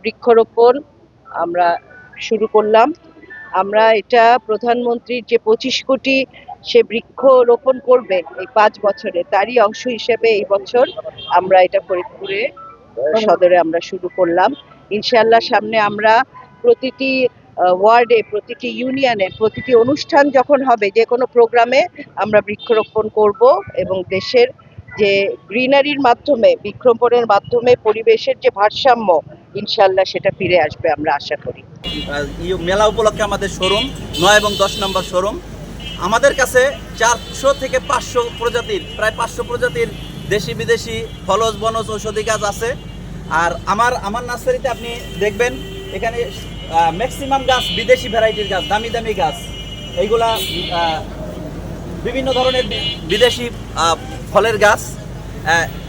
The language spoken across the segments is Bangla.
বৃক্ষরোপণ আমরা শুরু করলাম। আমরা এটা প্রধানমন্ত্রীর যে 25 কোটি সে বৃক্ষ রোপণ করবে এই 5 বছরে, তারই অংশ হিসেবে এই বছর আমরা এটা ফরিদপুরে সদরে আমরা শুরু করলাম। ইনশাআল্লাহ সামনে আমরা প্রতিটি ওয়ার্ডে, প্রতিটি ইউনিয়নে, প্রতিটি অনুষ্ঠান যখন হবে, যে কোনো প্রোগ্রামে আমরা বৃক্ষরোপণ করব এবং দেশের যে গ্রিনারির মাধ্যমে, বৃক্ষরোপণের মাধ্যমে পরিবেশের যে ভারসাম্য, ইনশাআল্লাহ সেটা ফিরে আসবে আমরা আশা করি। মেলা উপলক্ষে আমাদের শোরুম 9 এবং 10 নম্বর শোরুম। আমাদের কাছে 400 থেকে 500 প্রজাতির, প্রায় 500 প্রজাতির দেশি বিদেশি ফলজ বনজ ঔষধি গাছ আছে। আর আমার নার্সারিতে আপনি দেখবেন এখানে ম্যাক্সিমাম গাছ বিদেশি ভ্যারাইটির গাছ, দামি দামি গাছ। এইগুলা বিভিন্ন ধরনের বিদেশি ফলের গাছ।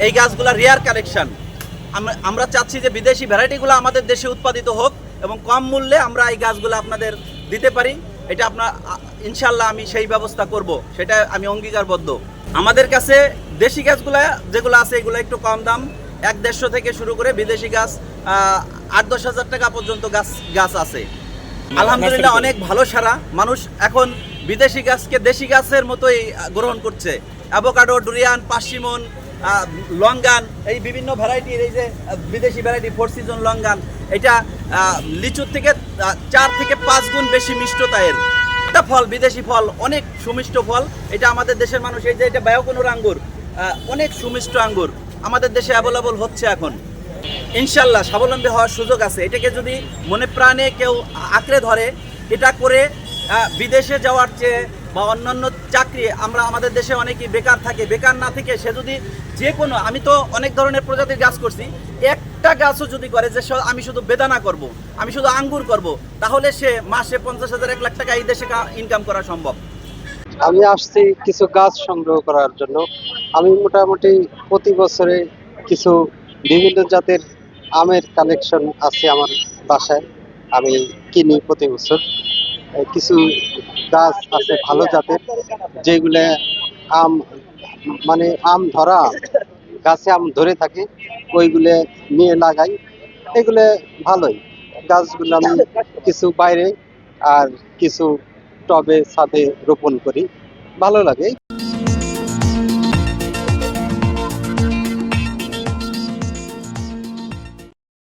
এই গাছগুলা রেয়ার কালেকশন। আমরা চাচ্ছি যে বিদেশি ভ্যারাইটিগুলো আমাদের দেশে উৎপাদিত হোক এবং কম মূল্যে আমরা এই গাছগুলো আপনাদের দিতে পারি। এটা আপনার ইনশাল্লাহ আমি সেই ব্যবস্থা করব, সেটা আমি অঙ্গীকারবদ্ধ। আমাদের কাছে দেশি গাছগুলো যেগুলো আছে এগুলো একটু কম দাম, 1-150 থেকে শুরু করে বিদেশি গাছ 8-10 হাজার টাকা পর্যন্ত গাছ আছে। আলহামদুলিল্লাহ অনেক ভালো সারা। মানুষ এখন বিদেশি গাছকে দেশি গাছের মতোই গ্রহণ করছে। অ্যাভোকাডো, ডুরিয়ান, পার্সিমন, লঙ্গান, এই বিভিন্ন ভ্যারাইটির, এই যে বিদেশি ভ্যারাইটি 4 সিজন লঙ্গান, এটা লিচুর থেকে 4 থেকে 5 গুণ বেশি মিষ্টতায়ের এটা ফল। বিদেশি ফল, অনেক সুমিষ্ট ফল। এটা আমাদের দেশের মানুষ, এই যে এটা বায়োকনুর আঙ্গুর, অনেক সুমিষ্ট আঙ্গুর আমাদের দেশে অ্যাভেলেবল হচ্ছে এখন। ইনশাল্লাহ স্বাবলম্বী হওয়ার সুযোগ আছে। এটাকে যদি মনে প্রাণে কেউ আঁকড়ে ধরে, এটা করে বিদেশে যাওয়ার চেয়ে বা অন্যান্য চাকরি, আমাদের দেশে অনেকেই বেকার থাকে, বেকার না থেকে সে যদি যে কোনো, আমি তো অনেক ধরনের প্রজাতির গাছ করছি, একটা গাছও যদি করে যে আমি শুধু বেদানা করব, আমি শুধু আঙ্গুর করব, তাহলে সে মাসে 50,000 1 লাখ টাকা এই দেশে ইনকাম করা সম্ভব। আমি আসছি কিছু গাছ সংগ্রহ করার জন্য। আমি মোটামুটি প্রতি বছরে কিছু বিভিন্ন জাতের আমের কালেকশন আছে আমার বাসায়, আমি কিনি প্রতি বছর। কিছু গাছ আছে ভালো জাতের, যেগুলো আম মানে আম ধরা, গাছে আম ধরে থাকে, ওইগুলো নিয়ে লাগাই। এগুলো ভালোই গাছগুলো আমি কিছু বাইরে আর কিছু টবে ছাদে রোপণ করি, ভালো লাগে।